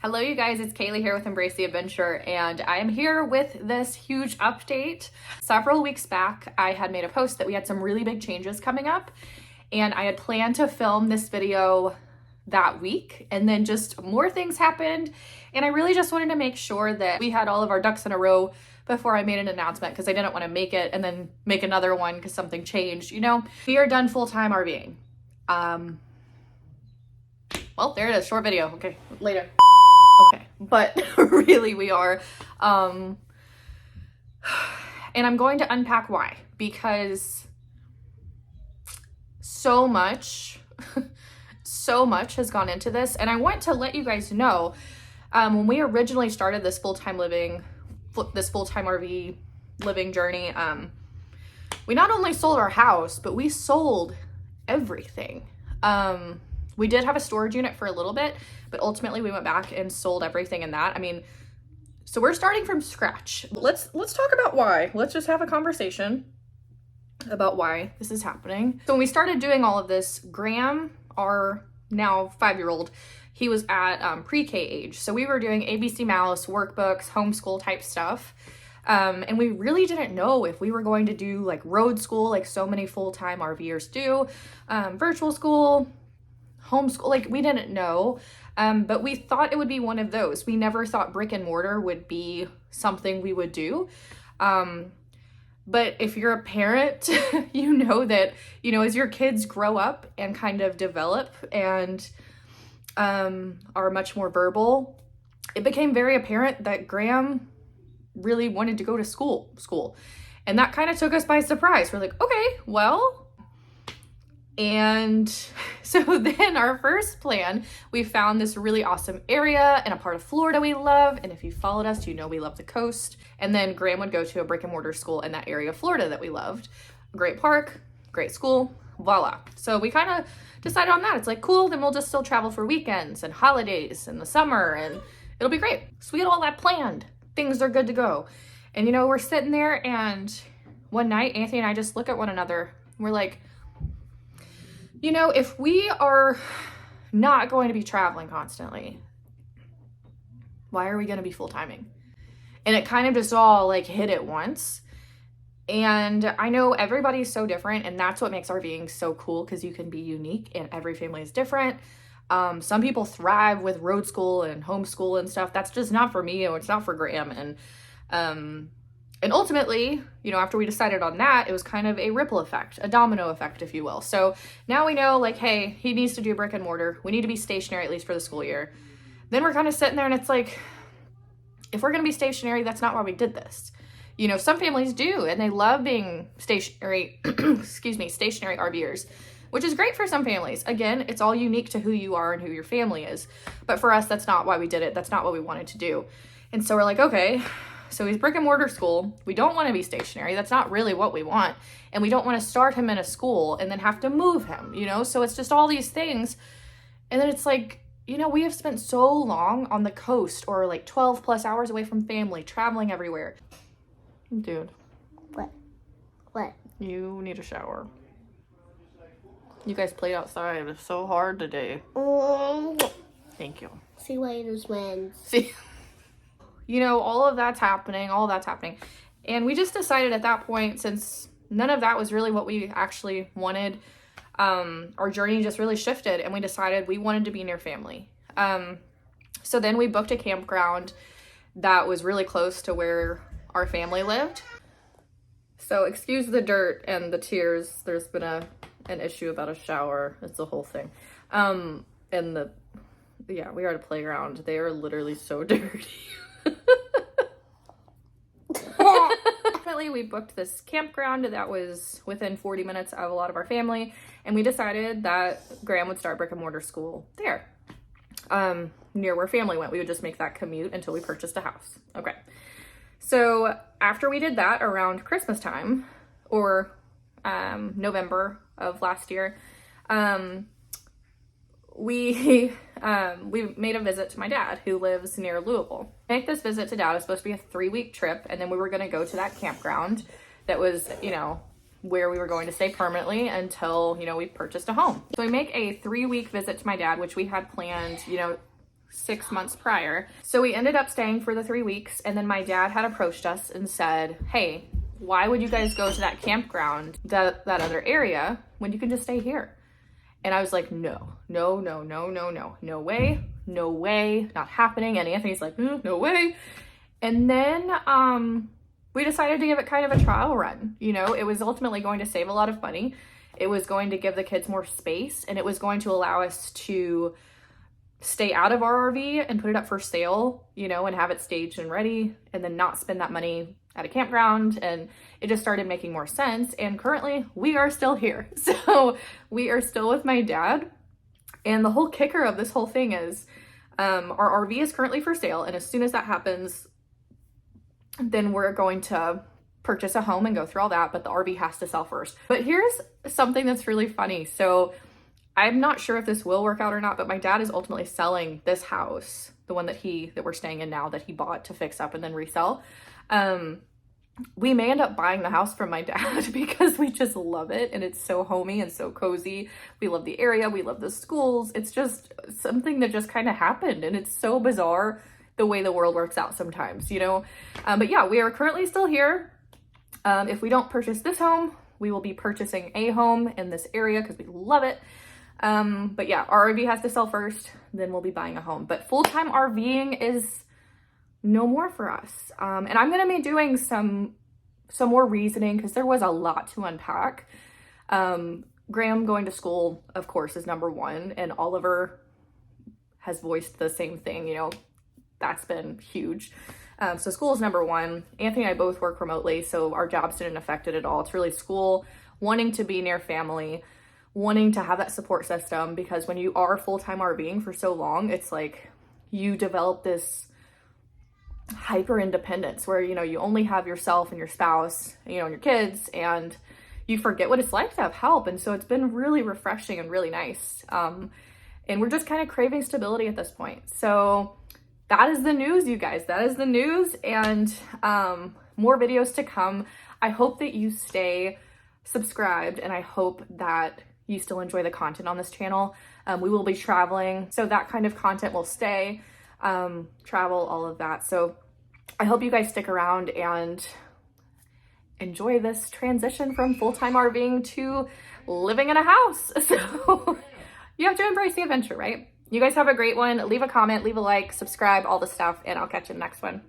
Hello you guys, it's Kaylee here with Embrace the Adventure, and I am here with this huge update. Several weeks back, I had made a post that we had some really big changes coming up, and I had planned to film this video that week, and then just more things happened, and I really just wanted to make sure that we had all of our ducks in a row before I made an announcement, because I didn't want to make it and then make another one because something changed, you know? We are done full-time RVing. Well, there it is, short video. Okay, later. Okay, but really we are. And I'm going to unpack why, because so much has gone into this. And I want to let you guys know, when we originally started this full-time RV living journey, we not only sold our house, but we sold everything. We did have a storage unit for a little bit, but ultimately we went back and sold everything in that. I mean, so we're starting from scratch. Let's talk about why. Let's just have a conversation about why this is happening. So when we started doing all of this, Graham, our now 5-year-old, he was at pre-K age. So we were doing ABC Mouse, workbooks, homeschool type stuff. And we really didn't know if we were going to do like road school, like so many full-time RVers do, virtual school, homeschool, like we didn't know, but we thought it would be one of those. We never thought brick and mortar would be something we would do. But if you're a parent, you know that, you know, as your kids grow up and kind of develop and are much more verbal, it became very apparent that Graham really wanted to go to school. And that kind of took us by surprise. We're like, okay, well, and so then our first plan, we found this really awesome area in a part of Florida we love. And if you followed us, you know we love the coast. And then Graham would go to a brick and mortar school in that area of Florida that we loved. Great park, great school, voila. So we kind of decided on that. It's like, cool, then we'll just still travel for weekends and holidays in the summer and it'll be great. So we had all that planned. Things are good to go. And you know, we're sitting there and one night, Anthony and I just look at one another. And we're like, you know, if we are not going to be traveling constantly, why are we going to be full-timing? And it kind of just all like hit at once. And I know everybody's so different, and that's what makes RVing so cool, because you can be unique and every family is different. Some people thrive with road school and homeschool and stuff. That's just not for me, or it's not for Graham. And ultimately, you know, after we decided on that, it was kind of a ripple effect, a domino effect, if you will. So now we know, like, hey, he needs to do brick and mortar. We need to be stationary at least for the school year. Then we're kind of sitting there and it's like, if we're going to be stationary, that's not why we did this. You know, some families do, and they love being stationary, stationary RVers, which is great for some families. Again, it's all unique to who you are and who your family is. But for us, that's not why we did it. That's not what we wanted to do. And so we're like, okay, so he's brick and mortar school. We don't want to be stationary. That's not really what we want. And we don't want to start him in a school and then have to move him, you know? So it's just all these things. And then it's like, you know, we have spent so long on the coast, or like 12 plus hours away from family, traveling everywhere. Dude. What? You need a shower. You guys played outside. It's so hard today. Thank you. See you later, twins. See, you know, all that's happening. And we just decided at that point, since none of that was really what we actually wanted, our journey just really shifted, and we decided we wanted to be near family. So then we booked a campground that was really close to where our family lived. So excuse the dirt and the tears. There's been an issue about a shower. It's the whole thing. And we are at a playground. They are literally so dirty. Definitely, we booked this campground that was within 40 minutes of a lot of our family, and we decided that Graham would start brick and mortar school there, near where family went. We would just make that commute until we purchased a house. Okay. So after we did that around Christmas time, or November of last year, we made a visit to my dad, who lives near Louisville. Make this visit to dad was supposed to be a 3-week trip, and then we were going to go to that campground that was, you know, where we were going to stay permanently until, you know, we purchased a home. So we make a 3-week visit to my dad, which we had planned, you know, 6 months prior. So we ended up staying for the 3 weeks, and then my dad had approached us and said, hey, why would you guys go to that campground, that other area, when you can just stay here? And I was like, no way, not happening. And Anthony's like, no way. And then we decided to give it kind of a trial run. You know, it was ultimately going to save a lot of money. It was going to give the kids more space, and it was going to allow us to stay out of our RV and put it up for sale, you know, and have it staged and ready, and then not spend that money at a campground. And it just started making more sense. And currently we are still here. So we are still with my dad. And the whole kicker of this whole thing is our RV is currently for sale. And as soon as that happens, then we're going to purchase a home and go through all that. But the RV has to sell first. But here's something that's really funny. So I'm not sure if this will work out or not, but my dad is ultimately selling this house, the one that we're staying in now, that he bought to fix up and then resell. We may end up buying the house from my dad because we just love it, and it's so homey and so cozy. We love the area, we love the schools. It's just something that just kind of happened, and it's so bizarre the way the world works out sometimes, you know? But yeah, we are currently still here. If we don't purchase this home, we will be purchasing a home in this area because we love it. But yeah, our RV has to sell first, then we'll be buying a home. But full-time RVing is no more for us. And I'm going to be doing some more reasoning because there was a lot to unpack. Graham going to school, of course, is number one, and Oliver has voiced the same thing, you know, that's been huge. So school is number one. Anthony and I both work remotely, so our jobs didn't affect it at all. It's really school, wanting to be near family, wanting to have that support system, because when you are full-time RVing for so long, it's like you develop this hyper independence where, you know, you only have yourself and your spouse, you know, and your kids, and you forget what it's like to have help. And so it's been really refreshing and really nice. And we're just kind of craving stability at this point. So that is the news, you guys. That is the news, and more videos to come. I hope that you stay subscribed, and I hope that you still enjoy the content on this channel. We will be traveling, so that kind of content will stay. Travel, all of that. So I hope you guys stick around and enjoy this transition from full-time RVing to living in a house. So you have to embrace the adventure, right? You guys have a great one. Leave a comment, leave a like, subscribe, all the stuff, and I'll catch you in the next one.